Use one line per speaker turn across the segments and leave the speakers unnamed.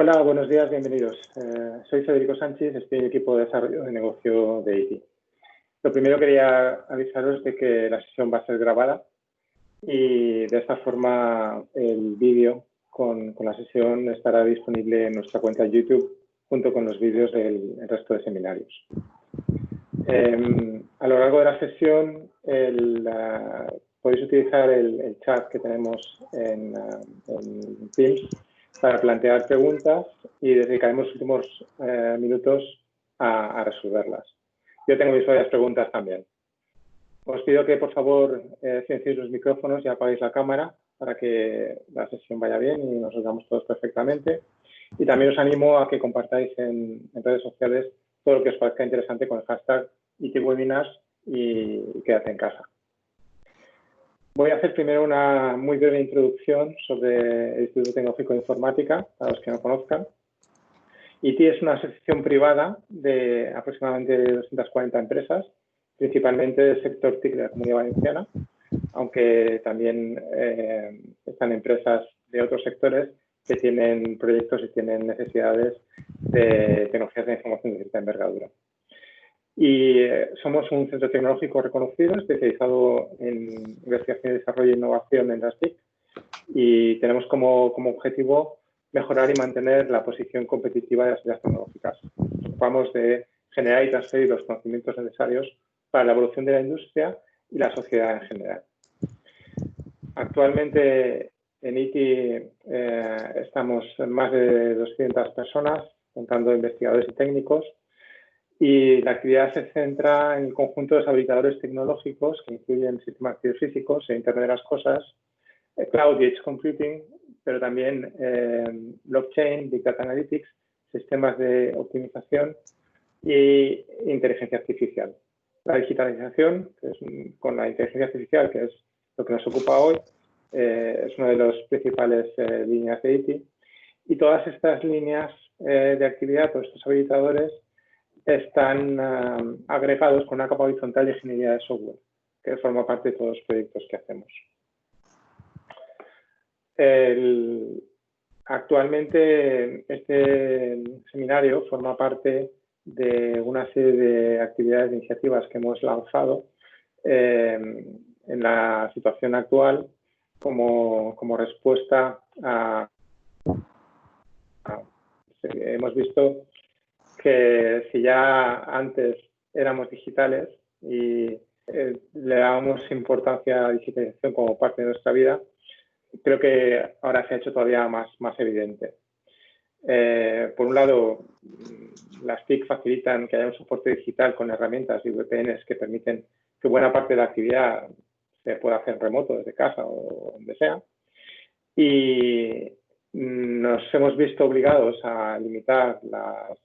Hola, buenos días, bienvenidos. Soy Federico Sánchez, estoy en el equipo de desarrollo de negocio de ITI. Lo primero quería avisaros de que la sesión va a ser grabada y de esta forma el vídeo con la sesión estará disponible en nuestra cuenta de YouTube junto con los vídeos del resto de seminarios. A lo largo de la sesión podéis utilizar el chat que tenemos en Teams para plantear preguntas y dedicaremos los últimos minutos a resolverlas. Yo tengo mis varias preguntas también. Os pido que, por favor, silenciéis los micrófonos y apaguéis la cámara para que la sesión vaya bien y nos oigamos todos perfectamente. Y también os animo a que compartáis en redes sociales todo lo que os parezca interesante con el hashtag ITWebinars y quédate en casa. Voy a hacer primero una muy breve introducción sobre el Instituto Tecnológico de Informática, para los que no conozcan. ITI es una asociación privada de aproximadamente 240 empresas, principalmente del sector TIC de la Comunidad Valenciana, aunque también están empresas de otros sectores que tienen proyectos y tienen necesidades de tecnologías de información de cierta envergadura. Y somos un centro tecnológico reconocido, especializado en investigación, desarrollo e innovación en las TIC, y tenemos como objetivo mejorar y mantener la posición competitiva de las ideas tecnológicas. Nos ocupamos de generar y transferir los conocimientos necesarios para la evolución de la industria y la sociedad en general. Actualmente en ITI estamos en más de 200 personas, contando investigadores y técnicos, y la actividad se centra en el conjunto de deshabilitadores tecnológicos que incluyen sistemas físicos e Internet de las Cosas, Cloud y Edge Computing, pero también blockchain, Big Data Analytics, sistemas de optimización e inteligencia artificial. La digitalización, que es con la inteligencia artificial, que es lo que nos ocupa hoy, es una de las principales líneas de ITI. Y todas estas líneas de actividad, todos estos habilitadores, están agregados con una capa horizontal de ingeniería de software, que forma parte de todos los proyectos que hacemos. Actualmente este seminario forma parte de una serie de actividades e iniciativas que hemos lanzado en la situación actual como respuesta hemos visto que si ya antes éramos digitales y le dábamos importancia a la digitalización como parte de nuestra vida, creo que ahora se ha hecho todavía más evidente. Por un lado, las TIC facilitan que haya un soporte digital con herramientas y VPNs que permiten que buena parte de la actividad se pueda hacer remoto desde casa o donde sea. Y nos hemos visto obligados a limitar los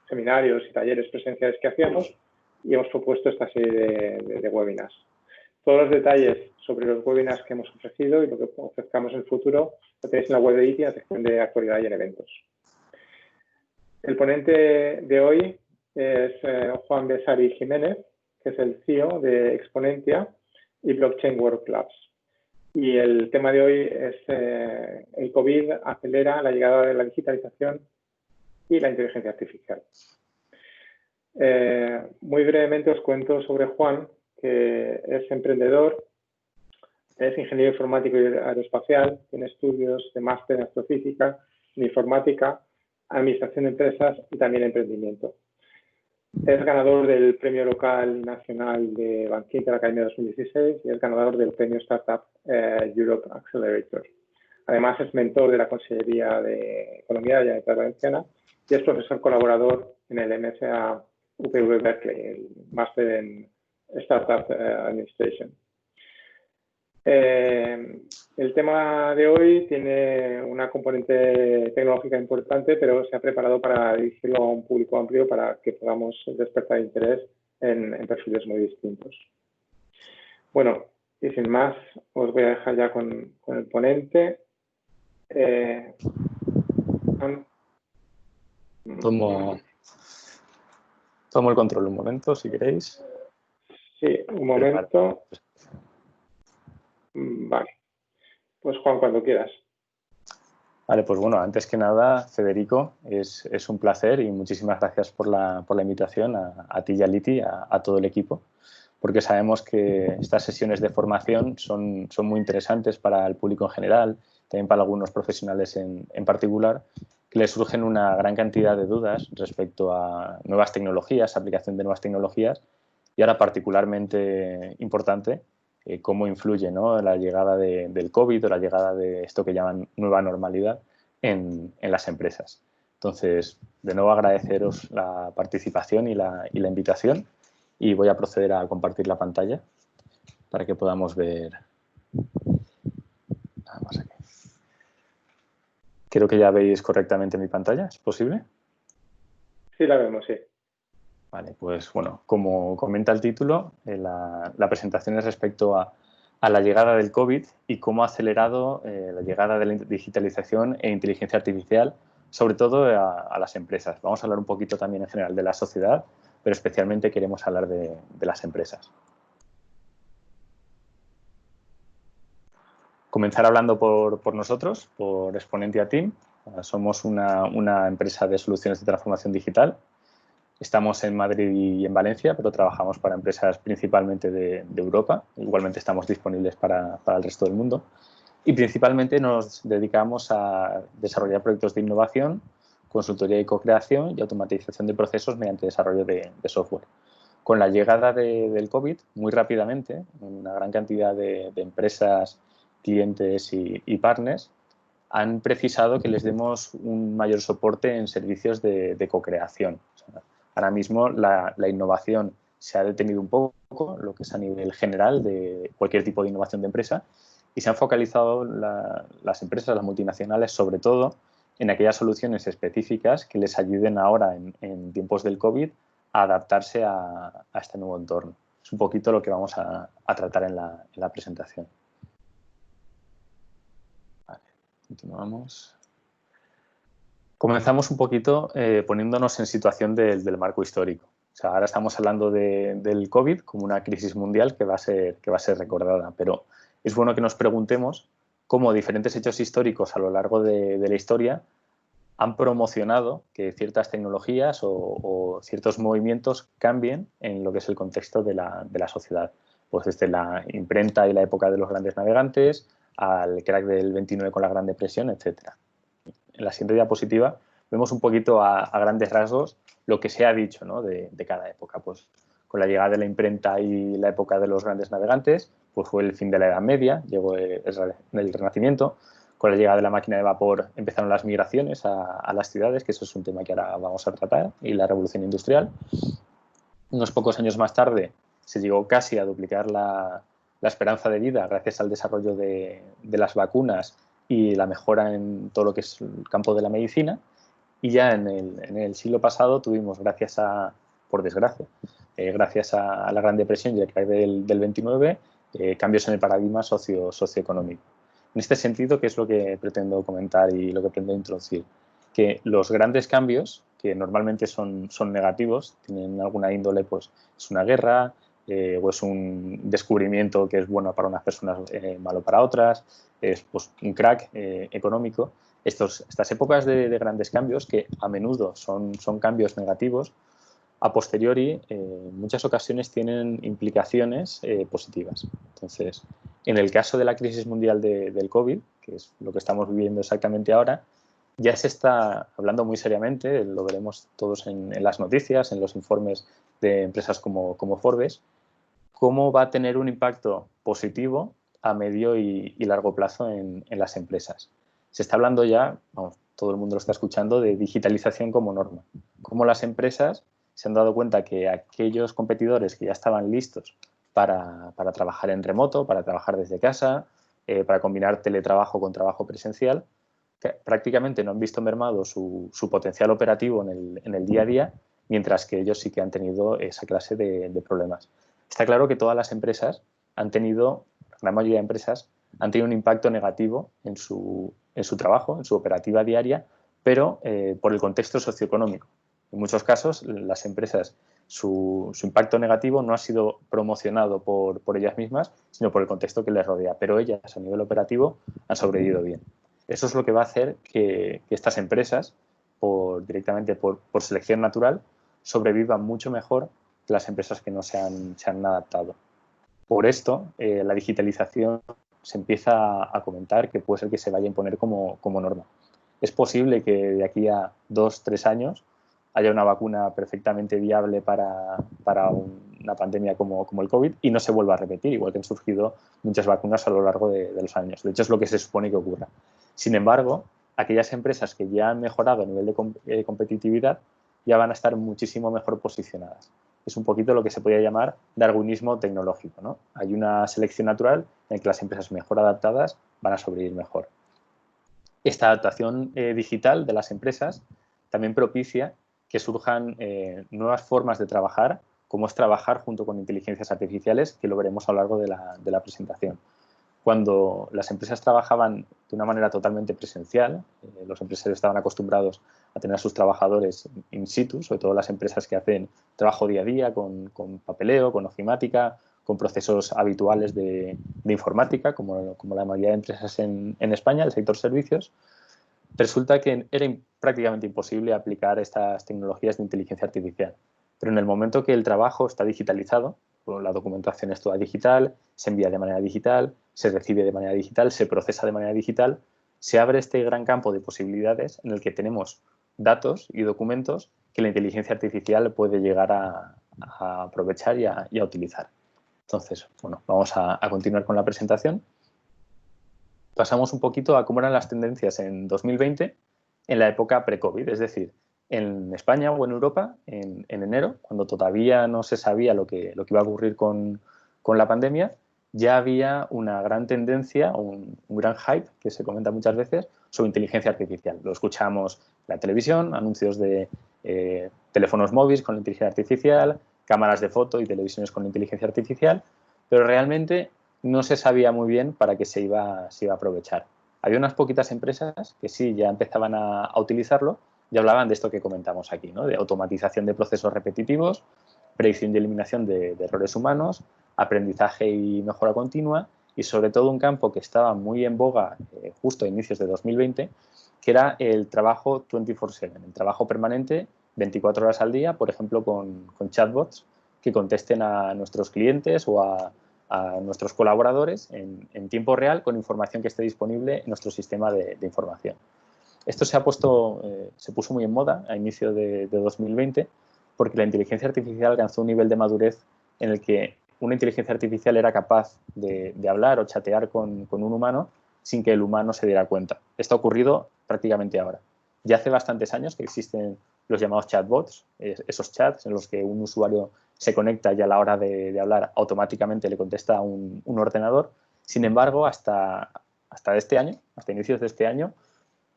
seminarios y talleres presenciales que hacíamos y hemos propuesto esta serie de webinars. Todos los detalles sobre los webinars que hemos ofrecido y lo que ofrezcamos en el futuro lo tenéis en la web de ITI, en la sección de actualidad y en eventos. El ponente de hoy es Juan Besari Jiménez, que es el CEO de Exponentia y Blockchain World Labs. Y el tema de hoy es el COVID acelera la llegada de la digitalización y la inteligencia artificial. Muy brevemente os cuento sobre Juan, que es emprendedor, es ingeniero informático y aeroespacial, tiene estudios de máster en astrofísica, en informática, administración de empresas y también emprendimiento. Es ganador del Premio Local Nacional de Banking de la Academia 2016 y es ganador del Premio Startup Europe Accelerator. Además, es mentor de la Consellería de Economía de la Generalitat Valenciana y es profesor colaborador en el MSA UPV Berkeley, el máster en Startup Administration. El tema de hoy tiene una componente tecnológica importante, pero se ha preparado para dirigirlo a un público amplio para que podamos despertar interés en perfiles muy distintos. Bueno, y sin más, os voy a dejar ya con el ponente.
Tomo el control un momento, si queréis.
Sí, un momento. Vale. Pues Juan, cuando quieras.
Vale, pues bueno, antes que nada, Federico, es un placer y muchísimas gracias por la invitación a ti y a Liti, a todo el equipo, porque sabemos que estas sesiones de formación son muy interesantes para el público en general, también para algunos profesionales en particular, que les surgen una gran cantidad de dudas respecto a nuevas tecnologías, aplicación de nuevas tecnologías, y ahora particularmente importante, cómo influye, ¿no?, la llegada del COVID o la llegada de esto que llaman nueva normalidad en las empresas. Entonces, de nuevo agradeceros la participación y la invitación, y voy a proceder a compartir la pantalla para que podamos ver. Nada más aquí. Creo que ya veis correctamente mi pantalla, ¿es posible?
Sí, la vemos, sí.
Vale, pues bueno, como comenta el título, la presentación es respecto a la llegada del COVID y cómo ha acelerado la llegada de la digitalización e inteligencia artificial, sobre todo a las empresas. Vamos a hablar un poquito también en general de la sociedad, pero especialmente queremos hablar de las empresas. Comenzar hablando por nosotros, por Exponentia Team. Somos una empresa de soluciones de transformación digital. Estamos en Madrid y en Valencia, pero trabajamos para empresas principalmente de Europa. Igualmente estamos disponibles para el resto del mundo. Y principalmente nos dedicamos a desarrollar proyectos de innovación, consultoría y co-creación y automatización de procesos mediante desarrollo de software. Con la llegada del COVID, muy rápidamente, una gran cantidad de empresas, clientes y partners han precisado que les demos un mayor soporte en servicios de co-creación. O sea, ahora mismo la innovación se ha detenido un poco, lo que es a nivel general de cualquier tipo de innovación de empresa, y se han focalizado las empresas, las multinacionales, sobre todo en aquellas soluciones específicas que les ayuden ahora en tiempos del COVID a adaptarse a este nuevo entorno. Es un poquito lo que vamos a tratar en la presentación. Vale, continuamos. Comenzamos un poquito poniéndonos en situación del marco histórico. O sea, ahora estamos hablando del COVID como una crisis mundial que va a ser recordada, pero es bueno que nos preguntemos cómo diferentes hechos históricos a lo largo de la historia han promocionado que ciertas tecnologías o ciertos movimientos cambien en lo que es el contexto de la sociedad. Pues desde la imprenta y la época de los grandes navegantes al crack del 29 con la Gran Depresión, etcétera. En la siguiente diapositiva vemos un poquito a grandes rasgos lo que se ha dicho, ¿no?, de cada época. Pues con la llegada de la imprenta y la época de los grandes navegantes, pues fue el fin de la Edad Media, llegó el Renacimiento. Con la llegada de la máquina de vapor empezaron las migraciones a las ciudades, que eso es un tema que ahora vamos a tratar, y la revolución industrial. Unos pocos años más tarde se llegó casi a duplicar la esperanza de vida gracias al desarrollo de las vacunas y la mejora en todo lo que es el campo de la medicina. Y ya en el siglo pasado tuvimos, por desgracia, gracias a la Gran Depresión y el crack del 29, cambios en el paradigma socioeconómico. En este sentido, ¿qué es lo que pretendo comentar y lo que pretendo introducir? Que los grandes cambios, que normalmente son negativos, tienen alguna índole, pues es una guerra o es un descubrimiento que es bueno para unas personas, malo para otras, es pues, un crack económico. Estas épocas de grandes cambios, que a menudo son cambios negativos, a posteriori, en muchas ocasiones tienen implicaciones positivas. Entonces, en el caso de la crisis mundial del COVID, que es lo que estamos viviendo exactamente ahora, ya se está hablando muy seriamente, lo veremos todos en las noticias, en los informes de empresas como Forbes, cómo va a tener un impacto positivo a medio y largo plazo en las empresas. Se está hablando ya, vamos, todo el mundo lo está escuchando, de digitalización como norma. Cómo las empresas se han dado cuenta que aquellos competidores que ya estaban listos para trabajar en remoto, para trabajar desde casa, para combinar teletrabajo con trabajo presencial, que prácticamente no han visto mermado su potencial operativo en el día a día, mientras que ellos sí que han tenido esa clase de problemas. Está claro que todas las empresas han tenido, la gran mayoría de empresas, han tenido un impacto negativo en su trabajo, en su operativa diaria, pero por el contexto socioeconómico. En muchos casos, las empresas, su impacto negativo no ha sido promocionado por ellas mismas, sino por el contexto que les rodea. Pero ellas, a nivel operativo, han sobrevivido bien. Eso es lo que va a hacer que estas empresas, directamente por selección natural, sobrevivan mucho mejor que las empresas que no se han adaptado. Por esto, la digitalización se empieza a comentar que puede ser que se vaya a imponer como norma. Es posible que de aquí a 2-3 años haya una vacuna perfectamente viable para una pandemia como el COVID y no se vuelva a repetir, igual que han surgido muchas vacunas a lo largo de los años. De hecho, es lo que se supone que ocurra. Sin embargo, aquellas empresas que ya han mejorado a nivel de competitividad ya van a estar muchísimo mejor posicionadas. Es un poquito lo que se podría llamar darwinismo tecnológico, ¿no? Hay una selección natural en la que las empresas mejor adaptadas van a sobrevivir mejor. Esta adaptación digital de las empresas también propicia que surjan nuevas formas de trabajar, como es trabajar junto con inteligencias artificiales, que lo veremos a lo largo de la presentación. Cuando las empresas trabajaban de una manera totalmente presencial, los empresarios estaban acostumbrados a tener a sus trabajadores in situ, sobre todo las empresas que hacen trabajo día a día con papeleo, con ofimática, con procesos habituales de informática, como la mayoría de empresas en España, el sector servicios. Resulta que era prácticamente imposible aplicar estas tecnologías de inteligencia artificial. Pero en el momento que el trabajo está digitalizado, la documentación es toda digital, se envía de manera digital, se recibe de manera digital, se procesa de manera digital, se abre este gran campo de posibilidades en el que tenemos datos y documentos que la inteligencia artificial puede llegar a aprovechar y a utilizar. Entonces, bueno, vamos a continuar con la presentación. Pasamos un poquito a cómo eran las tendencias en 2020 en la época pre-COVID, es decir, en España o en Europa, en enero, cuando todavía no se sabía lo que iba a ocurrir con la pandemia, ya había una gran tendencia, un gran hype, que se comenta muchas veces, sobre inteligencia artificial. Lo escuchamos en la televisión, anuncios de teléfonos móviles con inteligencia artificial, cámaras de foto y televisiones con inteligencia artificial, pero realmente no se sabía muy bien para qué se iba a aprovechar. Había unas poquitas empresas que sí ya empezaban a utilizarlo y hablaban de esto que comentamos aquí, ¿no? De automatización de procesos repetitivos, predicción y eliminación de errores humanos, aprendizaje y mejora continua y sobre todo un campo que estaba muy en boga justo a inicios de 2020, que era el trabajo 24/7, el trabajo permanente 24 horas al día, por ejemplo, con chatbots que contesten a nuestros clientes o a nuestros colaboradores en tiempo real con información que esté disponible en nuestro sistema de información. Esto se puso muy en moda a inicio de 2020 porque la inteligencia artificial alcanzó un nivel de madurez en el que una inteligencia artificial era capaz de hablar o chatear con un humano sin que el humano se diera cuenta. Esto ha ocurrido prácticamente ahora. Ya hace bastantes años que existen los llamados chatbots, esos chats en los que un usuario se conecta y a la hora de hablar automáticamente le contesta a un ordenador. Sin embargo, hasta este año, hasta inicios de este año,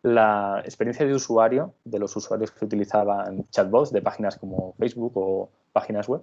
la experiencia de usuario de los usuarios que utilizaban chatbots de páginas como Facebook o páginas web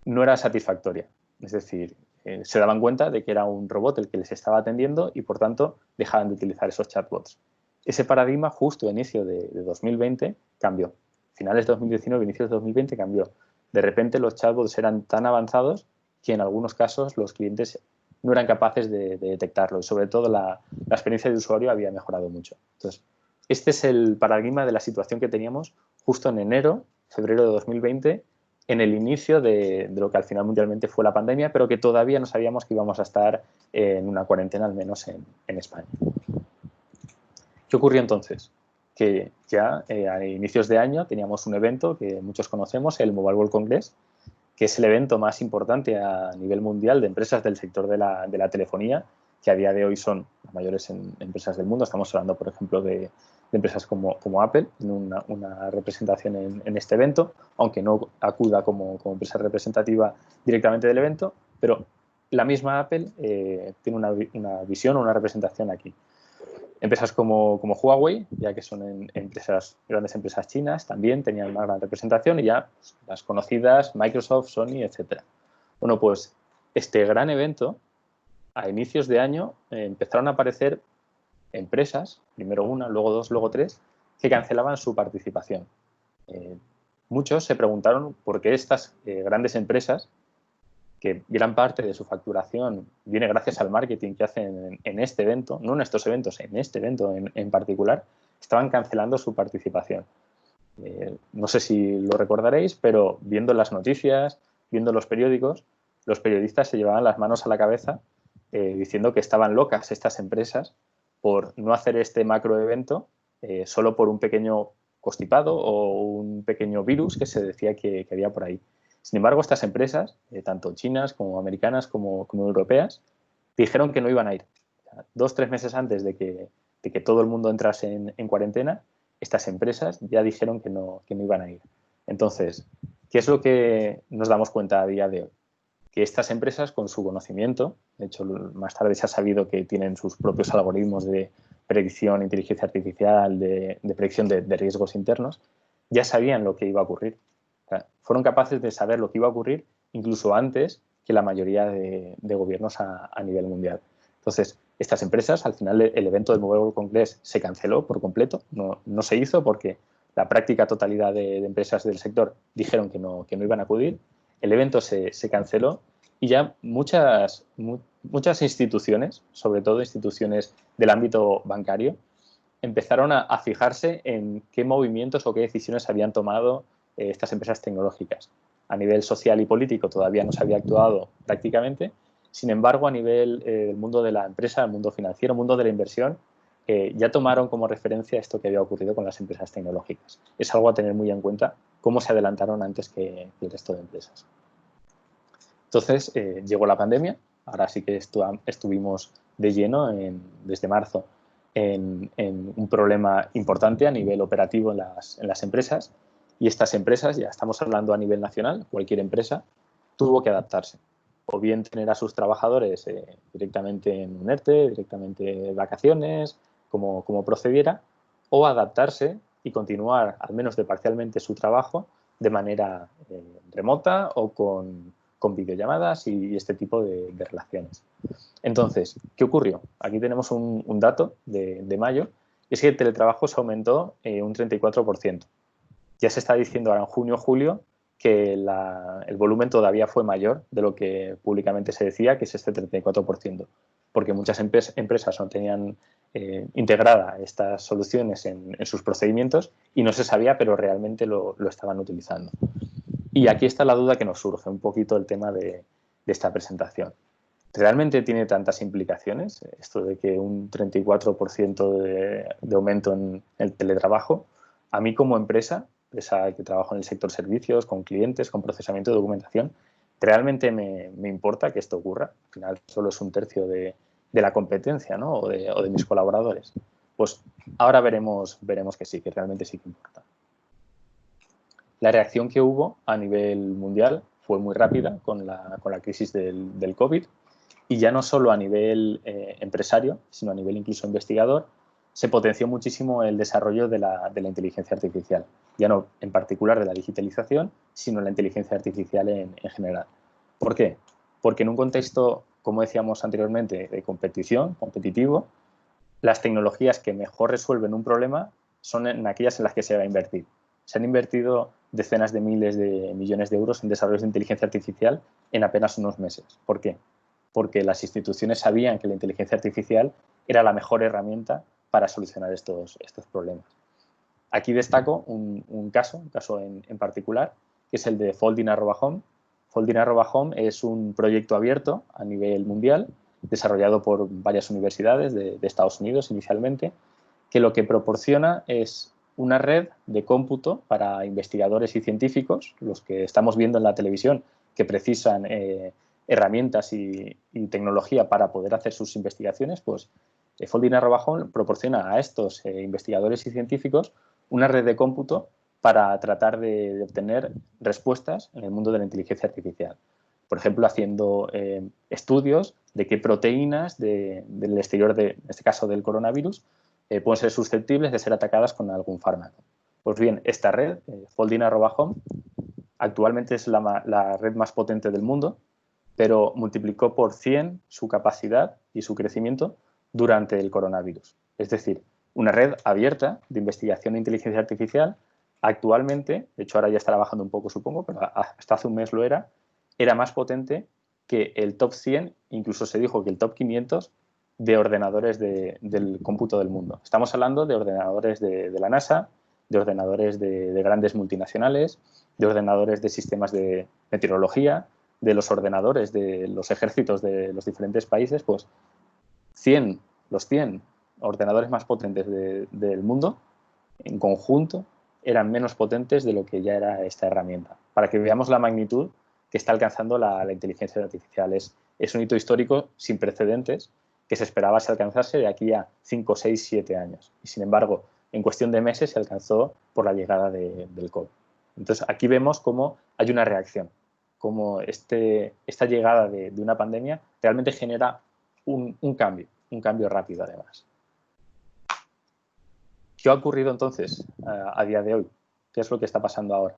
no era satisfactoria. Es decir, se daban cuenta de que era un robot el que les estaba atendiendo y, por tanto, dejaban de utilizar esos chatbots. Ese paradigma, justo a inicio de 2020, cambió. Finales de 2019, inicios de 2020, cambió. De repente, los chatbots eran tan avanzados que, en algunos casos, los clientes no eran capaces de detectarlo y, sobre todo, la experiencia de usuario había mejorado mucho. Entonces, este es el paradigma de la situación que teníamos justo en enero, febrero de 2020, en el inicio de lo que al final mundialmente fue la pandemia, pero que todavía no sabíamos que íbamos a estar en una cuarentena, al menos en España. ¿Qué ocurrió entonces? Que ya a inicios de año teníamos un evento que muchos conocemos, el Mobile World Congress, que es el evento más importante a nivel mundial de empresas del sector de la telefonía, que a día de hoy son las mayores empresas del mundo. Estamos hablando, por ejemplo, de empresas como Apple, en una representación en este evento, aunque no acuda como empresa representativa directamente del evento, pero la misma Apple tiene una visión o una representación aquí. Empresas como Huawei, ya que son grandes empresas chinas, también tenían una gran representación y ya las conocidas Microsoft, Sony, etc. Bueno, pues este gran evento, a inicios de año, empezaron a aparecer empresas, primero una, luego dos, luego tres, que cancelaban su participación. Muchos se preguntaron por qué estas grandes empresas, que gran parte de su facturación viene gracias al marketing que hacen en este evento, no en estos eventos, en este evento en particular, estaban cancelando su participación. No sé si lo recordaréis, pero viendo las noticias, viendo los periódicos, los periodistas se llevaban las manos a la cabeza diciendo que estaban locas estas empresas por no hacer este macroevento solo por un pequeño constipado o un pequeño virus que se decía que había por ahí. Sin embargo, estas empresas, tanto chinas como americanas como europeas, dijeron que no iban a ir. 2 o 3 meses antes de que todo el mundo entrase en cuarentena, estas empresas ya dijeron que no iban a ir. Entonces, ¿qué es lo que nos damos cuenta a día de hoy? Que estas empresas, con su conocimiento, de hecho, más tarde se ha sabido que tienen sus propios algoritmos de predicción, inteligencia artificial, de predicción de riesgos internos, ya sabían lo que iba a ocurrir. O sea, fueron capaces de saber lo que iba a ocurrir incluso antes que la mayoría de gobiernos a nivel mundial. Entonces, estas empresas, al final el evento del Mobile World Congress se canceló por completo, no se hizo porque la práctica totalidad de empresas del sector dijeron que no iban a acudir. El evento se canceló y ya muchas instituciones, sobre todo instituciones del ámbito bancario, empezaron a fijarse en qué movimientos o qué decisiones habían tomado estas empresas tecnológicas. A nivel social y político todavía no se había actuado prácticamente, sin embargo, a nivel del mundo de la empresa, el mundo financiero, el mundo de la inversión, ya tomaron como referencia esto que había ocurrido con las empresas tecnológicas. Es algo a tener muy en cuenta, cómo se adelantaron antes que el resto de empresas. Entonces, llegó la pandemia, ahora sí que estuvimos de lleno desde marzo en un problema importante a nivel operativo en las empresas, y estas empresas, ya estamos hablando a nivel nacional, cualquier empresa, tuvo que adaptarse. O bien tener a sus trabajadores directamente en un ERTE, directamente en vacaciones, como procediera, o adaptarse y continuar, al menos parcialmente, su trabajo de manera remota o con videollamadas y este tipo de relaciones. Entonces, ¿qué ocurrió? Aquí tenemos un dato de mayo, y es que el teletrabajo se aumentó un 34%. Ya se está diciendo ahora en junio, julio, que el volumen todavía fue mayor de lo que públicamente se decía, que es este 34%, porque muchas empresas no tenían integrada estas soluciones en sus procedimientos y no se sabía, pero realmente lo estaban utilizando. Y aquí está la duda que nos surge, un poquito el tema de esta presentación. ¿Realmente tiene tantas implicaciones esto de que un 34% de aumento en el teletrabajo? A mí como empresa que trabajo en el sector servicios, con clientes, con procesamiento de documentación, ¿realmente me importa que esto ocurra? Al final solo es un tercio de la competencia, ¿no? o de mis colaboradores. Pues ahora veremos que sí, que realmente sí que importa. La reacción que hubo a nivel mundial fue muy rápida con la crisis del COVID, y ya no solo a nivel empresario, sino a nivel incluso investigador, se potenció muchísimo el desarrollo de la inteligencia artificial. Ya no en particular de la digitalización, sino la inteligencia artificial en general. ¿Por qué? Porque en un contexto, como decíamos anteriormente, de competitivo, las tecnologías que mejor resuelven un problema son en aquellas en las que se va a invertir. Se han invertido decenas de miles de millones de euros en desarrollos de inteligencia artificial en apenas unos meses. ¿Por qué? Porque las instituciones sabían que la inteligencia artificial era la mejor herramienta para solucionar estos problemas. Aquí destaco un caso en particular, que es el de Folding@Home. Folding@Home es un proyecto abierto a nivel mundial, desarrollado por varias universidades de Estados Unidos inicialmente, que lo que proporciona es una red de cómputo para investigadores y científicos, los que estamos viendo en la televisión, que precisan herramientas y tecnología para poder hacer sus investigaciones, pues Folding@Home proporciona a estos investigadores y científicos una red de cómputo para tratar de obtener respuestas en el mundo de la inteligencia artificial. Por ejemplo, haciendo estudios de qué proteínas del exterior, en este caso del coronavirus, pueden ser susceptibles de ser atacadas con algún fármaco. Pues bien, esta red, Folding@Home, actualmente es la red más potente del mundo, pero multiplicó por 100 su capacidad y su crecimiento durante el coronavirus. Es decir, una red abierta de investigación de inteligencia artificial, actualmente, de hecho ahora ya está bajando un poco supongo, pero hasta hace un mes lo era más potente que el top 100, incluso se dijo que el top 500 de ordenadores del cómputo del mundo. Estamos hablando de ordenadores de la NASA, de ordenadores de grandes multinacionales, de ordenadores de sistemas de meteorología, de los ordenadores de los ejércitos de los diferentes países, pues los 100 ordenadores más potentes del mundo, en conjunto, eran menos potentes de lo que ya era esta herramienta. Para que veamos la magnitud que está alcanzando la inteligencia artificial. Es un hito histórico sin precedentes que se esperaba se alcanzase de aquí a 5, 6, 7 años. Y sin embargo, en cuestión de meses se alcanzó por la llegada del COVID. Entonces, aquí vemos cómo hay una reacción, cómo esta llegada de una pandemia realmente genera un cambio rápido además. ¿Qué ha ocurrido entonces a día de hoy? ¿Qué es lo que está pasando ahora?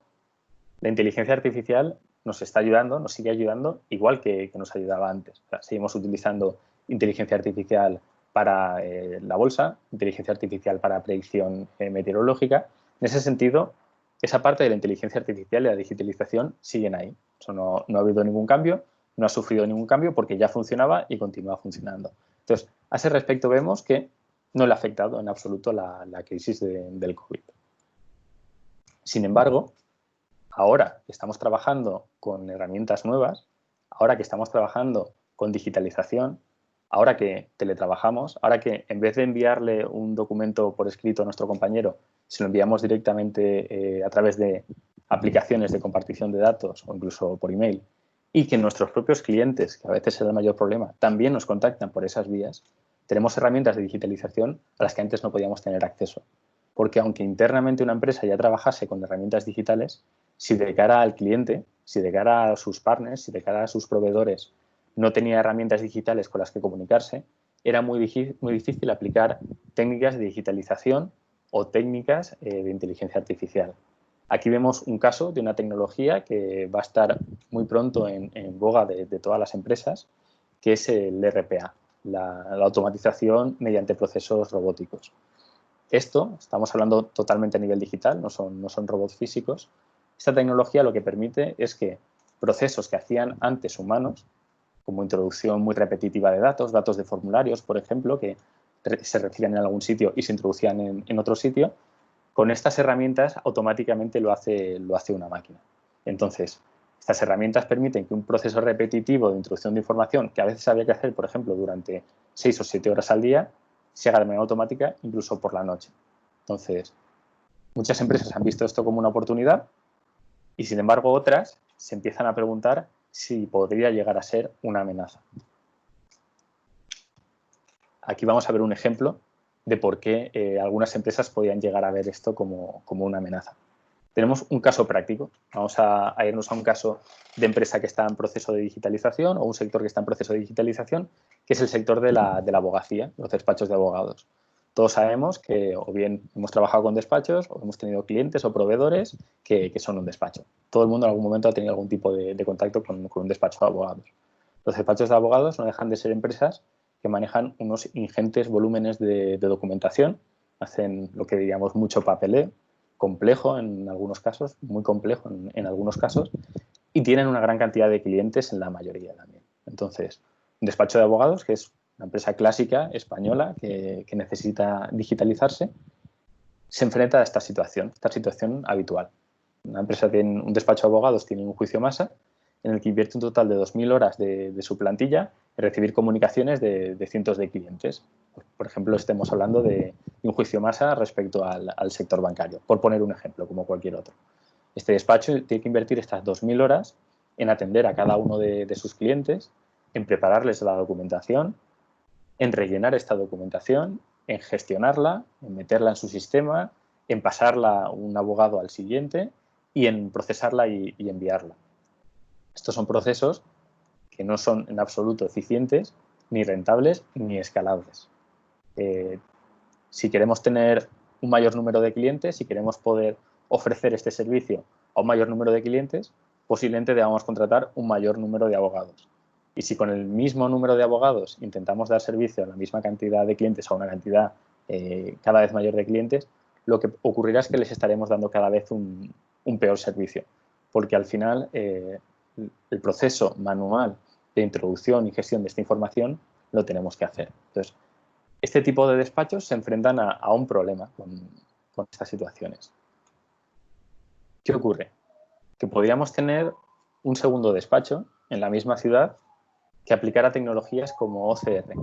La inteligencia artificial nos está ayudando, nos sigue ayudando, igual que nos ayudaba antes. O sea, seguimos utilizando inteligencia artificial para la bolsa, inteligencia artificial para predicción meteorológica. En ese sentido, esa parte de la inteligencia artificial y la digitalización siguen ahí. Eso no ha habido ningún cambio, no ha sufrido ningún cambio porque ya funcionaba y continúa funcionando. Entonces, a ese respecto vemos que no le ha afectado en absoluto la crisis del COVID. Sin embargo, ahora que estamos trabajando con herramientas nuevas, ahora que estamos trabajando con digitalización, ahora que teletrabajamos, ahora que en vez de enviarle un documento por escrito a nuestro compañero, se lo enviamos directamente a través de aplicaciones de compartición de datos o incluso por email, y que nuestros propios clientes, que a veces es el mayor problema, también nos contactan por esas vías, tenemos herramientas de digitalización a las que antes no podíamos tener acceso. Porque aunque internamente una empresa ya trabajase con herramientas digitales, si de cara al cliente, si de cara a sus partners, si de cara a sus proveedores no tenía herramientas digitales con las que comunicarse, era muy difícil aplicar técnicas de digitalización o técnicas de inteligencia artificial. Aquí vemos un caso de una tecnología que va a estar muy pronto en boga de todas las empresas, que es el RPA, la automatización mediante procesos robóticos. Esto, estamos hablando totalmente a nivel digital, no son robots físicos. Esta tecnología lo que permite es que procesos que hacían antes humanos, como introducción muy repetitiva de datos de formularios, por ejemplo, que se recibían en algún sitio y se introducían en otro sitio, con estas herramientas automáticamente lo hace una máquina. Entonces, estas herramientas permiten que un proceso repetitivo de introducción de información, que a veces había que hacer, por ejemplo, durante 6 o 7 horas al día, se haga de manera automática, incluso por la noche. Entonces, muchas empresas han visto esto como una oportunidad y, sin embargo, otras se empiezan a preguntar si podría llegar a ser una amenaza. Aquí vamos a ver un ejemplo de por qué algunas empresas podían llegar a ver esto como una amenaza. Tenemos un caso práctico. Vamos a irnos a un caso de empresa que está en proceso de digitalización o un sector que está en proceso de digitalización, que es el sector de la abogacía, los despachos de abogados. Todos sabemos que o bien hemos trabajado con despachos o hemos tenido clientes o proveedores que son un despacho. Todo el mundo en algún momento ha tenido algún tipo de contacto con un despacho de abogados. Los despachos de abogados no dejan de ser empresas que manejan unos ingentes volúmenes de documentación, hacen lo que diríamos mucho papeleo, complejo en algunos casos, muy complejo en algunos casos, y tienen una gran cantidad de clientes en la mayoría también. Entonces, un despacho de abogados, que es una empresa clásica española que necesita digitalizarse, se enfrenta a esta situación habitual. Una empresa un despacho de abogados tiene un juicio masa en el que invierte un total de 2.000 horas de su plantilla en recibir comunicaciones de cientos de clientes. Por ejemplo, estemos hablando de un juicio masa respecto al sector bancario, por poner un ejemplo, como cualquier otro. Este despacho tiene que invertir estas 2.000 horas en atender a cada uno de sus clientes, en prepararles la documentación, en rellenar esta documentación, en gestionarla, en meterla en su sistema, en pasarla a un abogado al siguiente y en procesarla y enviarla. Estos son procesos que no son en absoluto eficientes, ni rentables, ni escalables. Si queremos tener un mayor número de clientes, si queremos poder ofrecer este servicio a un mayor número de clientes, posiblemente debamos contratar un mayor número de abogados. Y si con el mismo número de abogados intentamos dar servicio a la misma cantidad de clientes o a una cantidad cada vez mayor de clientes, lo que ocurrirá es que les estaremos dando cada vez un peor servicio. Porque al final el proceso manual de introducción y gestión de esta información lo tenemos que hacer. Entonces, este tipo de despachos se enfrentan a un problema con estas situaciones. ¿Qué ocurre? Que podríamos tener un segundo despacho en la misma ciudad que aplicara tecnologías como OCR.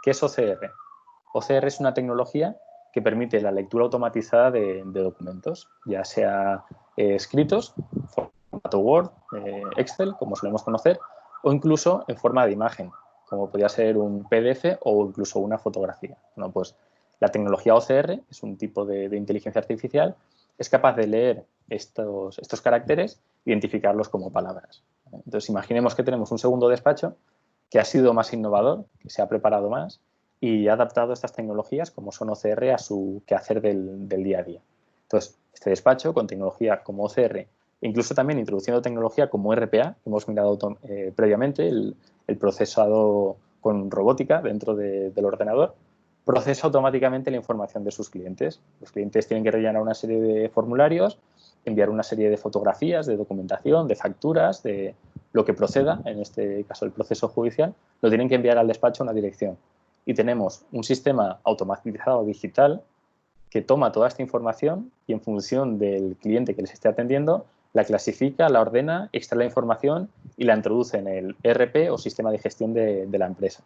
¿Qué es OCR? OCR es una tecnología que permite la lectura automatizada de documentos, ya sea escritos, formato Word, Excel, como solemos conocer, o incluso en forma de imagen, como podría ser un PDF o incluso una fotografía. Bueno, pues la tecnología OCR es un tipo de inteligencia artificial, es capaz de leer estos caracteres e identificarlos como palabras. Entonces, imaginemos que tenemos un segundo despacho que ha sido más innovador, que se ha preparado más y ha adaptado estas tecnologías como son OCR a su quehacer del día a día. Entonces, este despacho con tecnología como OCR, incluso también introduciendo tecnología como RPA, que hemos mirado previamente, el procesado con robótica dentro del ordenador, procesa automáticamente la información de sus clientes. Los clientes tienen que rellenar una serie de formularios, enviar una serie de fotografías, de documentación, de facturas, de lo que proceda, en este caso el proceso judicial, lo tienen que enviar al despacho a una dirección. Y tenemos un sistema automatizado digital que toma toda esta información y en función del cliente que les esté atendiendo, la clasifica, la ordena, extrae la información y la introduce en el ERP o sistema de gestión de la empresa.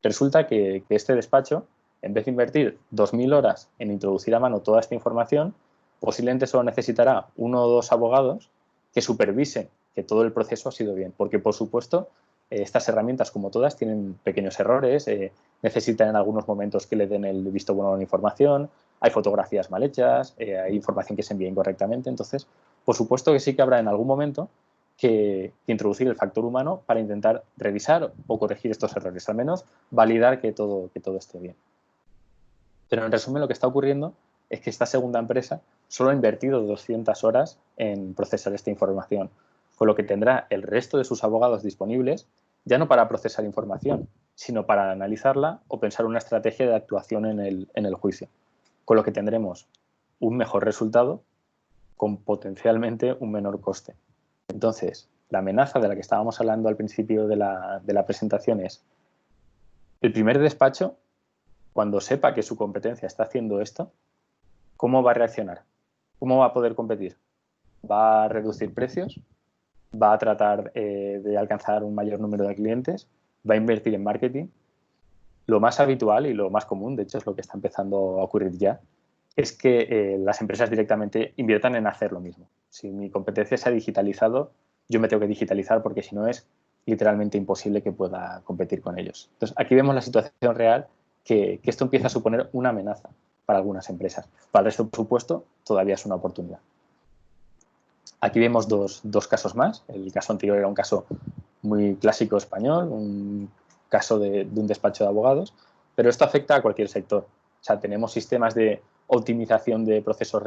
Resulta que este despacho, en vez de invertir 2.000 horas en introducir a mano toda esta información, posiblemente solo necesitará 1 o 2 abogados que supervisen que todo el proceso ha sido bien. Porque, por supuesto, estas herramientas, como todas, tienen pequeños errores, necesitan en algunos momentos que le den el visto bueno a la información, hay fotografías mal hechas, hay información que se envía incorrectamente. Entonces, por supuesto que sí que habrá en algún momento que introducir el factor humano para intentar revisar o corregir estos errores, al menos validar que todo esté bien. Pero en resumen lo que está ocurriendo es que esta segunda empresa solo ha invertido 200 horas en procesar esta información, con lo que tendrá el resto de sus abogados disponibles ya no para procesar información, sino para analizarla o pensar una estrategia de actuación en el juicio, con lo que tendremos un mejor resultado con potencialmente un menor coste. Entonces, la amenaza de la que estábamos hablando al principio de la presentación es el primer despacho, cuando sepa que su competencia está haciendo esto, ¿cómo va a reaccionar? ¿Cómo va a poder competir? ¿Va a reducir precios? ¿Va a tratar de alcanzar un mayor número de clientes? ¿Va a invertir en marketing? Lo más habitual y lo más común, de hecho es lo que está empezando a ocurrir ya, es que las empresas directamente inviertan en hacer lo mismo. Si mi competencia se ha digitalizado, yo me tengo que digitalizar porque si no es literalmente imposible que pueda competir con ellos. Entonces, aquí vemos la situación real que esto empieza a suponer una amenaza para algunas empresas. Para el resto, por supuesto, todavía es una oportunidad. Aquí vemos dos casos más. El caso anterior era un caso muy clásico español, un caso de un despacho de abogados, pero esto afecta a cualquier sector. O sea, tenemos sistemas de optimización de procesos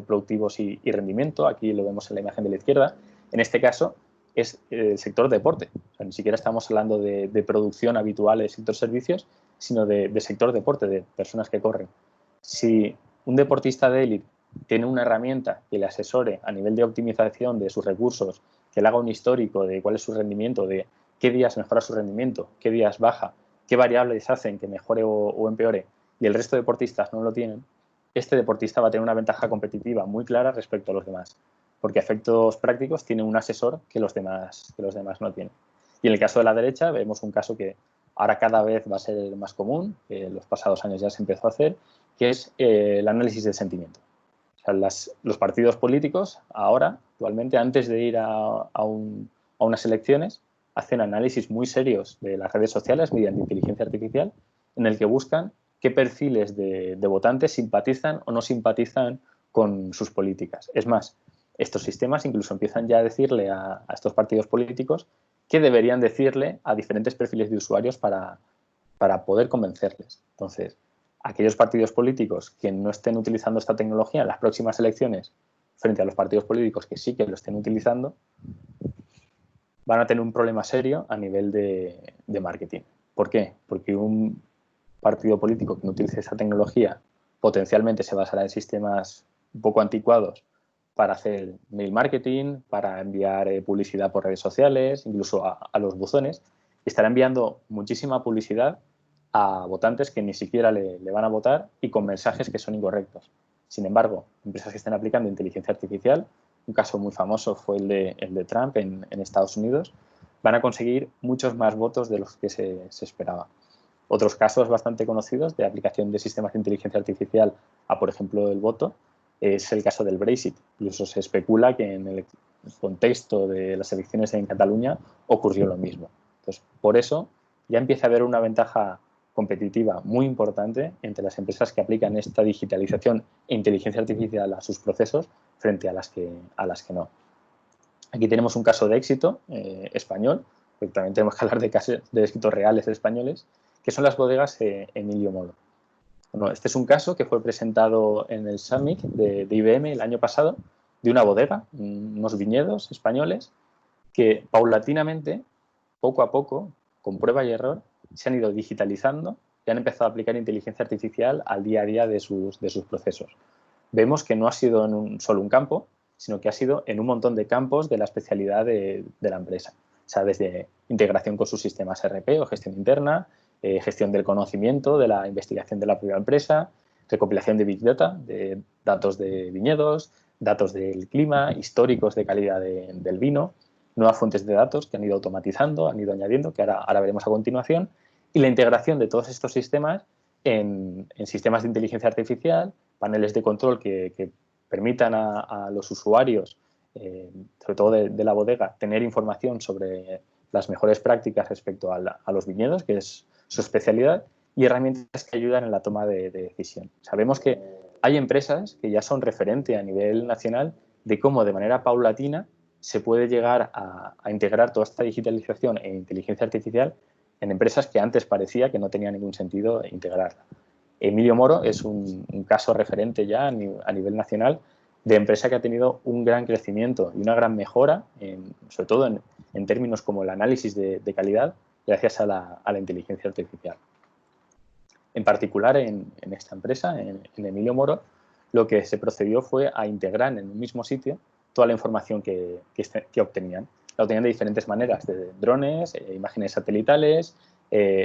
productivos y rendimiento. Aquí lo vemos en la imagen de la izquierda. En este caso es el sector deporte. O sea, ni siquiera estamos hablando de producción habitual del sector servicios, sino de sector deporte, de personas que corren. Si un deportista de élite tiene una herramienta que le asesore a nivel de optimización de sus recursos, que le haga un histórico de cuál es su rendimiento, de qué días mejora su rendimiento, qué días baja, qué variables hacen que mejore o empeore, y el resto de deportistas no lo tienen, este deportista va a tener una ventaja competitiva muy clara respecto a los demás, porque a efectos prácticos tiene un asesor que los demás no tienen. Y en el caso de la derecha vemos un caso que ahora cada vez va a ser más común, que en los pasados años ya se empezó a hacer, que es el análisis del sentimiento. O sea, los partidos políticos ahora, actualmente, antes de ir a unas elecciones, hacen análisis muy serios de las redes sociales mediante inteligencia artificial, en el que buscan qué perfiles de votantes simpatizan o no simpatizan con sus políticas. Es más, estos sistemas incluso empiezan ya a decirle a estos partidos políticos qué deberían decirle a diferentes perfiles de usuarios para poder convencerles. Entonces, aquellos partidos políticos que no estén utilizando esta tecnología en las próximas elecciones frente a los partidos políticos que sí que lo estén utilizando, van a tener un problema serio a nivel de marketing. ¿Por qué? Porque un partido político que no utilice esta tecnología potencialmente se basará en sistemas un poco anticuados para hacer mail marketing, para enviar publicidad por redes sociales, incluso a los buzones. Estará enviando muchísima publicidad a votantes que ni siquiera le van a votar y con mensajes que son incorrectos. Sin embargo, empresas que estén aplicando inteligencia artificial, un caso muy famoso fue el de Trump en Estados Unidos, van a conseguir muchos más votos de los que se esperaba. Otros casos bastante conocidos de aplicación de sistemas de inteligencia artificial a, por ejemplo, el voto, es el caso del Brexit. Incluso se especula que en el contexto de las elecciones en Cataluña ocurrió lo mismo. Entonces, por eso ya empieza a haber una ventaja competitiva muy importante entre las empresas que aplican esta digitalización e inteligencia artificial a sus procesos frente a las que no. Aquí tenemos un caso de éxito español, porque también tenemos que hablar de casos de éxitos reales españoles, que son las bodegas Emilio Moro. Bueno, este es un caso que fue presentado en el Summit de IBM el año pasado, de una bodega, unos viñedos españoles, que paulatinamente, poco a poco, con prueba y error, se han ido digitalizando y han empezado a aplicar inteligencia artificial al día a día de sus procesos. Vemos que no ha sido en solo un campo, sino que ha sido en un montón de campos de la especialidad de la empresa. O sea, desde integración con sus sistemas ERP o gestión interna, gestión del conocimiento, de la investigación de la propia empresa, recopilación de Big Data, de datos de viñedos, datos del clima, históricos de calidad del vino, nuevas fuentes de datos que han ido automatizando, han ido añadiendo, que ahora veremos a continuación, y la integración de todos estos sistemas en sistemas de inteligencia artificial, paneles de control que permitan a los usuarios, sobre todo de la bodega, tener información sobre las mejores prácticas respecto a los viñedos, que es su especialidad, y herramientas que ayudan en la toma de decisión. Sabemos que hay empresas que ya son referente a nivel nacional de cómo de manera paulatina se puede llegar a integrar toda esta digitalización e inteligencia artificial en empresas que antes parecía que no tenía ningún sentido integrarla. Emilio Moro es un caso referente ya a nivel nacional de empresa que ha tenido un gran crecimiento y una gran mejora, sobre todo en términos como el análisis de calidad, gracias a la inteligencia artificial. En particular, en esta empresa, en Emilio Moro, lo que se procedió fue a integrar en un mismo sitio toda la información que obtenían. La obtenían de diferentes maneras, de drones, imágenes satelitales,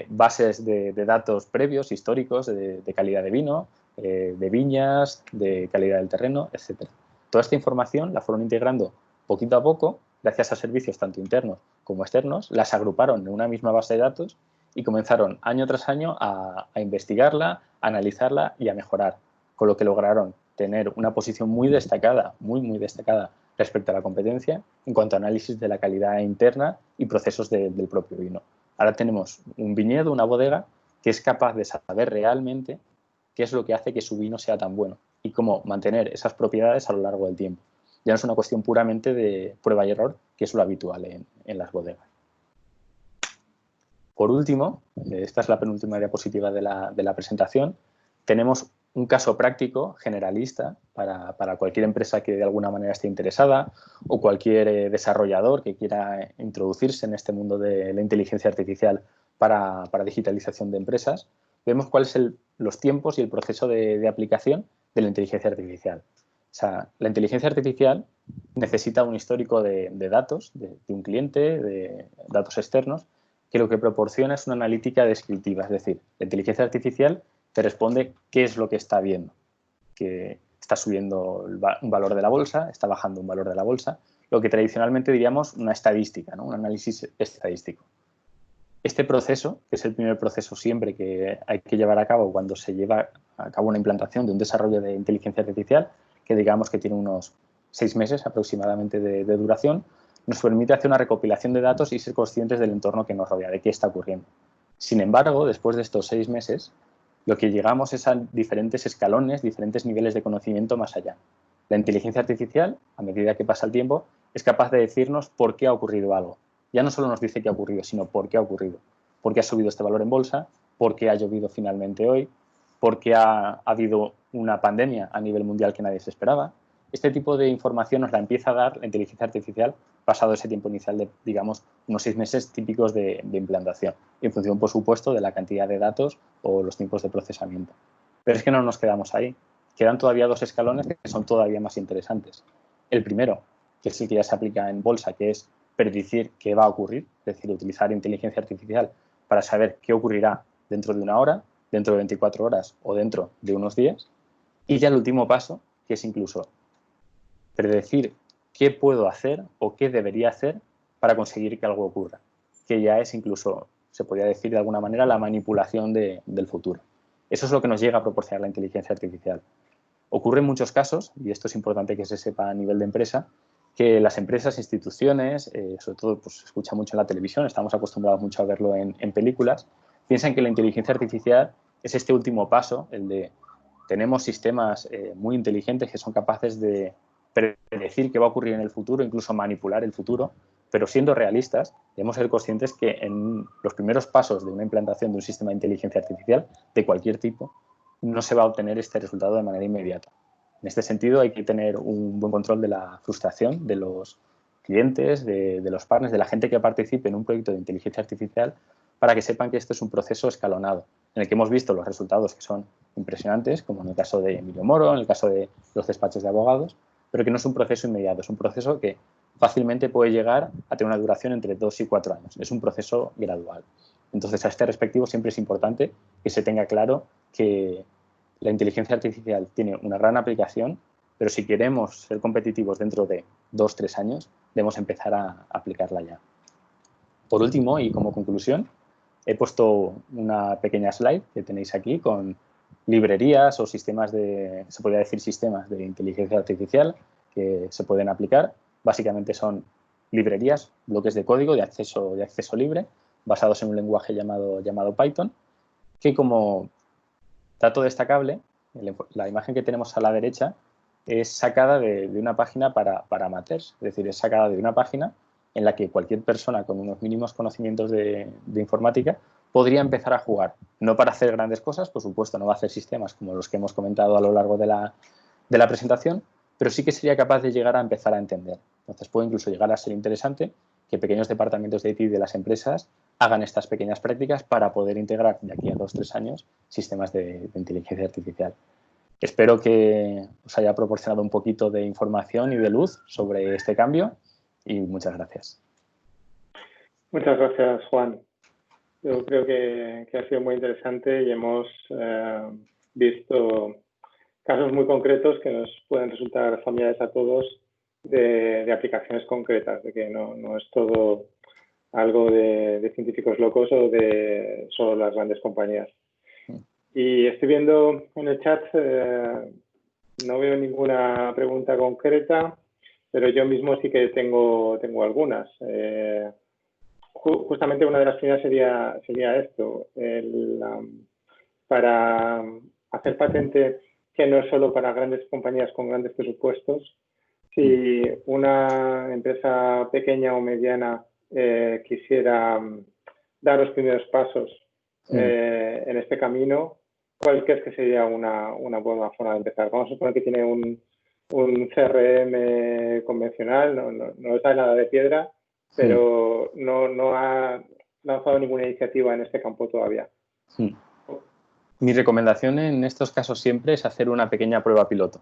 bases de datos previos, históricos, de calidad de vino, de viñas, de calidad del terreno, etc. Toda esta información la fueron integrando poquito a poco, gracias a servicios tanto internos como externos, las agruparon en una misma base de datos y comenzaron año tras año a investigarla, a analizarla y a mejorar, con lo que lograron tener una posición muy destacada, muy destacada respecto a la competencia en cuanto a análisis de la calidad interna y procesos del propio vino. Ahora tenemos un viñedo, una bodega, que es capaz de saber realmente qué es lo que hace que su vino sea tan bueno y cómo mantener esas propiedades a lo largo del tiempo. Ya no es una cuestión puramente de prueba y error, que es lo habitual en las bodegas. Por último, esta es la penúltima diapositiva de la presentación, tenemos un caso práctico generalista para cualquier empresa que de alguna manera esté interesada o cualquier desarrollador que quiera introducirse en este mundo de la inteligencia artificial para digitalización de empresas. Vemos cuáles son los tiempos y el proceso de aplicación de la inteligencia artificial. O sea, la inteligencia artificial necesita un histórico de datos de un cliente, de datos externos, que lo que proporciona es una analítica descriptiva, es decir, la inteligencia artificial te responde qué es lo que está viendo, que está subiendo un valor de la bolsa, está bajando un valor de la bolsa, lo que tradicionalmente diríamos una estadística, ¿no? Un análisis estadístico. Este proceso, que es el primer proceso siempre que hay que llevar a cabo cuando se lleva a cabo una implantación de un desarrollo de inteligencia artificial, que digamos que tiene unos 6 meses aproximadamente de duración, nos permite hacer una recopilación de datos y ser conscientes del entorno que nos rodea, de qué está ocurriendo. Sin embargo, después de estos 6 meses, lo que llegamos es a diferentes escalones, diferentes niveles de conocimiento más allá. La inteligencia artificial, a medida que pasa el tiempo, es capaz de decirnos por qué ha ocurrido algo. Ya no solo nos dice qué ha ocurrido, sino por qué ha ocurrido. ¿Por qué ha subido este valor en bolsa? ¿Por qué ha llovido finalmente hoy? ¿Por qué ha habido una pandemia a nivel mundial que nadie se esperaba? Este tipo de información nos la empieza a dar la inteligencia artificial pasado ese tiempo inicial de, digamos, unos 6 meses típicos de implantación, en función, por supuesto, de la cantidad de datos o los tiempos de procesamiento. Pero es que no nos quedamos ahí. Quedan todavía 2 escalones que son todavía más interesantes. El primero, que es el que ya se aplica en bolsa, que es predecir qué va a ocurrir, es decir, utilizar inteligencia artificial para saber qué ocurrirá dentro de una hora, dentro de 24 horas o dentro de unos días. Y ya el último paso, que es incluso predecir qué puedo hacer o qué debería hacer para conseguir que algo ocurra, que ya es incluso, se podría decir de alguna manera, la manipulación del futuro. Eso es lo que nos llega a proporcionar la inteligencia artificial. Ocurre en muchos casos, y esto es importante que se sepa a nivel de empresa, que las empresas, instituciones, sobre todo pues, se escucha mucho en la televisión, estamos acostumbrados mucho a verlo en películas, piensan que la inteligencia artificial es este último paso, el de tenemos sistemas muy inteligentes que son capaces de predecir qué va a ocurrir en el futuro, incluso manipular el futuro, pero siendo realistas, debemos ser conscientes que en los primeros pasos de una implantación de un sistema de inteligencia artificial de cualquier tipo, no se va a obtener este resultado de manera inmediata. En este sentido, hay que tener un buen control de la frustración de los clientes, de los partners, de la gente que participe en un proyecto de inteligencia artificial, para que sepan que esto es un proceso escalonado, en el que hemos visto los resultados que son impresionantes, como en el caso de Emilio Moro, en el caso de los despachos de abogados, pero que no es un proceso inmediato, es un proceso que fácilmente puede llegar a tener una duración entre 2 y 4 años. Es un proceso gradual. Entonces, a este respectivo siempre es importante que se tenga claro que la inteligencia artificial tiene una gran aplicación, pero si queremos ser competitivos dentro de 2 o 3 años, debemos empezar a aplicarla ya. Por último, y como conclusión, he puesto una pequeña slide que tenéis aquí con librerías o sistemas de, se podría decir sistemas de inteligencia artificial que se pueden aplicar. Básicamente son librerías, bloques de código de acceso libre, basados en un lenguaje llamado Python, que como dato destacable, la imagen que tenemos a la derecha es sacada de una página para amateurs, es decir, es sacada de una página en la que cualquier persona con unos mínimos conocimientos de informática podría empezar a jugar. No para hacer grandes cosas, por supuesto, no va a hacer sistemas como los que hemos comentado a lo largo de la presentación, pero sí que sería capaz de llegar a empezar a entender. Entonces puede incluso llegar a ser interesante que pequeños departamentos de IT de las empresas hagan estas pequeñas prácticas para poder integrar de aquí a 2 o 3 años sistemas de inteligencia artificial. Espero que os haya proporcionado un poquito de información y de luz sobre este cambio y muchas gracias.
Muchas gracias, Juan. Yo creo que ha sido muy interesante y hemos visto casos muy concretos que nos pueden resultar familiares a todos de aplicaciones concretas, de que no es todo algo de científicos locos o de solo las grandes compañías. Y estoy viendo en el chat, no veo ninguna pregunta concreta, pero yo mismo sí que tengo algunas. Justamente una de las primeras sería esto, para hacer patente que no es solo para grandes compañías con grandes presupuestos. Si una empresa pequeña o mediana quisiera dar los primeros pasos en este camino, ¿cuál crees que sería una buena forma de empezar? Vamos a suponer que tiene un CRM convencional, no sabe nada de piedra, pero no ha lanzado ninguna iniciativa en este campo todavía.
Mi recomendación en estos casos siempre es hacer una pequeña prueba piloto.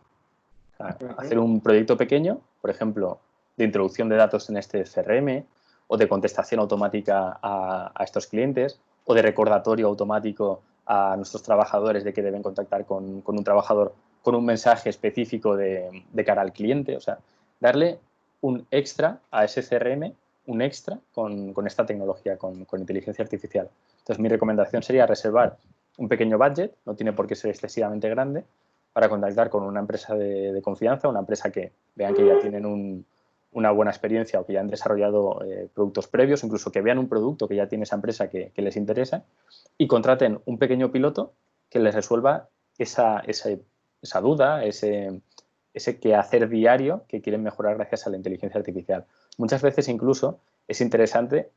O sea, hacer un proyecto pequeño, por ejemplo, de introducción de datos en este CRM o de contestación automática a estos clientes o de recordatorio automático a nuestros trabajadores de que deben contactar con un trabajador con un mensaje específico de cara al cliente. O sea, darle un extra a ese CRM, un extra con esta tecnología, con inteligencia artificial. Entonces, mi recomendación sería reservar un pequeño budget, no tiene por qué ser excesivamente grande, para contactar con una empresa de confianza, una empresa que vean que ya tienen una buena experiencia o que ya han desarrollado productos previos, incluso que vean un producto que ya tiene esa empresa que les interesa y contraten un pequeño piloto que les resuelva esa duda, ese quehacer diario que quieren mejorar gracias a la inteligencia artificial. Muchas veces incluso es interesante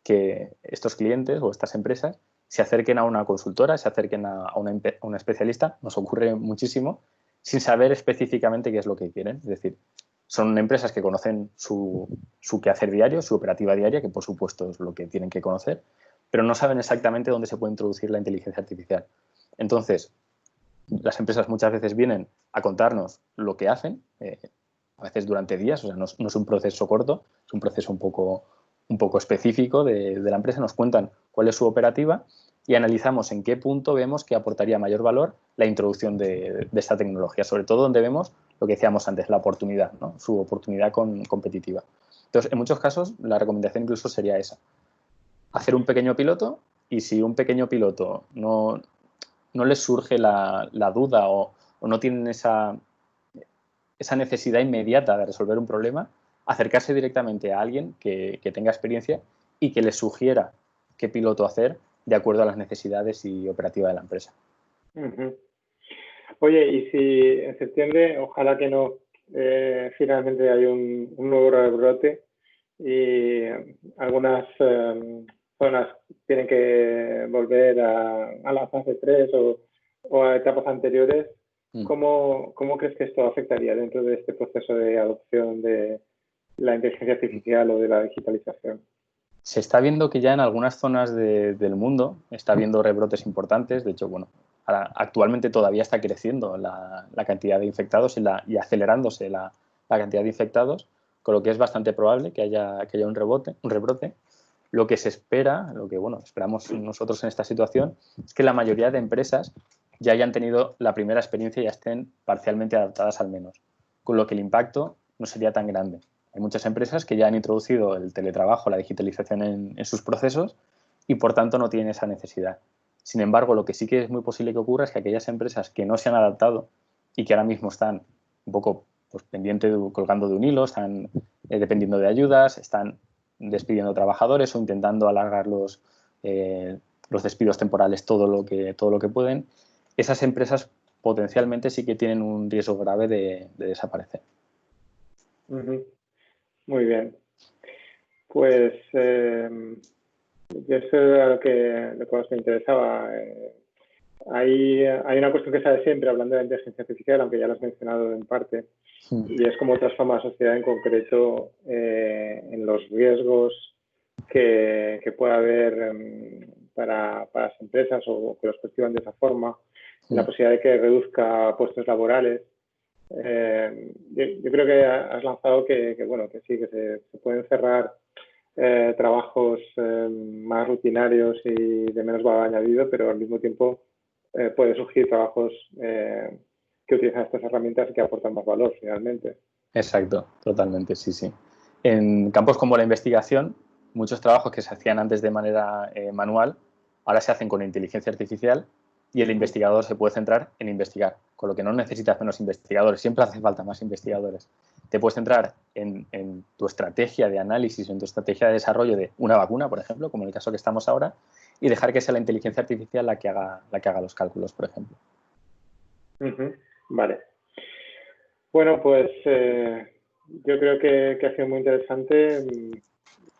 que estos clientes o estas empresas se acerquen a una consultora, se acerquen a una especialista, nos ocurre muchísimo, sin saber específicamente qué es lo que quieren. Es decir, son empresas que conocen su quehacer diario, su operativa diaria, que por supuesto es lo que tienen que conocer, pero no saben exactamente dónde se puede introducir la inteligencia artificial. Entonces, las empresas muchas veces vienen a contarnos lo que hacen, a veces durante días, o sea, no es un proceso corto, es un proceso un poco específico de la empresa. Nos cuentan cuál es su operativa y analizamos en qué punto vemos que aportaría mayor valor la introducción de esta tecnología, sobre todo donde vemos lo que decíamos antes, la oportunidad, ¿no? Su oportunidad competitiva. Entonces, en muchos casos, la recomendación incluso sería esa, hacer un pequeño piloto, y si un pequeño piloto no les surge la duda o no tienen esa necesidad inmediata de resolver un problema, acercarse directamente a alguien que tenga experiencia y que les sugiera qué piloto hacer de acuerdo a las necesidades y operativa de la empresa.
Oye, y si en septiembre, ojalá que no, finalmente hay un nuevo rebrote y algunas zonas tienen que volver a la fase 3 o a etapas anteriores, ¿cómo crees que esto afectaría dentro de este proceso de adopción de la inteligencia artificial o de la digitalización?
Se está viendo que ya en algunas zonas del mundo está habiendo rebrotes importantes. De hecho, bueno, actualmente todavía está creciendo la cantidad de infectados y acelerándose la cantidad de infectados, con lo que es bastante probable que haya un rebrote. Lo que se espera, lo que esperamos nosotros en esta situación, es que la mayoría de empresas ya hayan tenido la primera experiencia y ya estén parcialmente adaptadas al menos, con lo que el impacto no sería tan grande. Hay muchas empresas que ya han introducido el teletrabajo, la digitalización en sus procesos y por tanto no tienen esa necesidad. Sin embargo, lo que sí que es muy posible que ocurra es que aquellas empresas que no se han adaptado y que ahora mismo están un poco pendientes, colgando de un hilo, están dependiendo de ayudas, están despidiendo trabajadores o intentando alargar los despidos temporales todo lo que pueden, esas empresas potencialmente sí que tienen un riesgo grave de desaparecer.
Muy bien. Pues yo eso era lo que más me interesaba. Hay una cuestión que sale siempre hablando de la inteligencia artificial, aunque ya lo has mencionado en parte, y es cómo transforma la sociedad, en concreto en los riesgos que pueda haber para las empresas o que los perciban de esa forma, la posibilidad de que reduzca puestos laborales. Yo creo que has lanzado que sí, que se pueden cerrar trabajos más rutinarios y de menos valor añadido, pero al mismo tiempo pueden surgir trabajos que utilizan estas herramientas y que aportan más valor finalmente.
Exacto, totalmente, sí. En campos como la investigación, muchos trabajos que se hacían antes de manera manual, ahora se hacen con inteligencia artificial y el investigador se puede centrar en investigar, con lo que no necesitas menos investigadores, siempre hace falta más investigadores. Te puedes centrar en tu estrategia de análisis, en tu estrategia de desarrollo de una vacuna, por ejemplo, como en el caso que estamos ahora, y dejar que sea la inteligencia artificial la que haga los cálculos, por ejemplo.
Vale. Bueno, pues yo creo que ha sido muy interesante.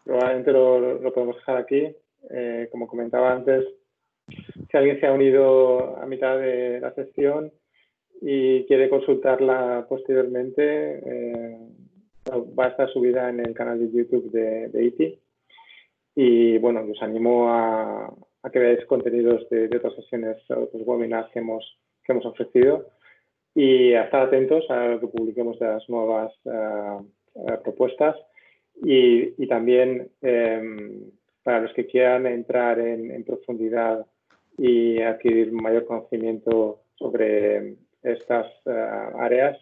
Probablemente lo podemos dejar aquí. Como comentaba antes, si alguien se ha unido a mitad de la sesión y quiere consultarla posteriormente, va a estar subida en el canal de YouTube de ITI. Y bueno, os animo a que veáis contenidos de otras sesiones, otros webinars que hemos ofrecido, y a estar atentos a lo que publiquemos de las nuevas propuestas. Y también para los que quieran entrar en profundidad y adquirir mayor conocimiento sobre estas áreas,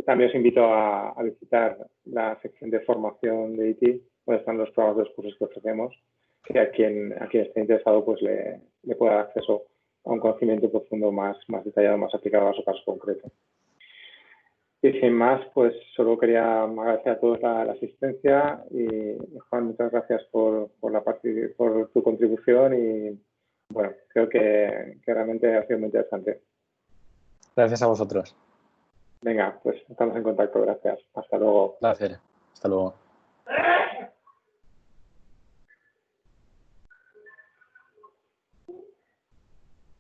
también os invito a visitar la sección de formación de ITI, donde están los programas de los cursos que ofrecemos, que a quien esté interesado pues le pueda dar acceso a un conocimiento profundo más detallado, más aplicado a su caso concreto. Y sin más, pues solo quería agradecer a todos la asistencia y Juan, muchas gracias por tu contribución y bueno, creo que realmente ha sido muy interesante.
Gracias a vosotros.
Venga, pues estamos en contacto, gracias. Hasta luego.
Placer. Hasta luego.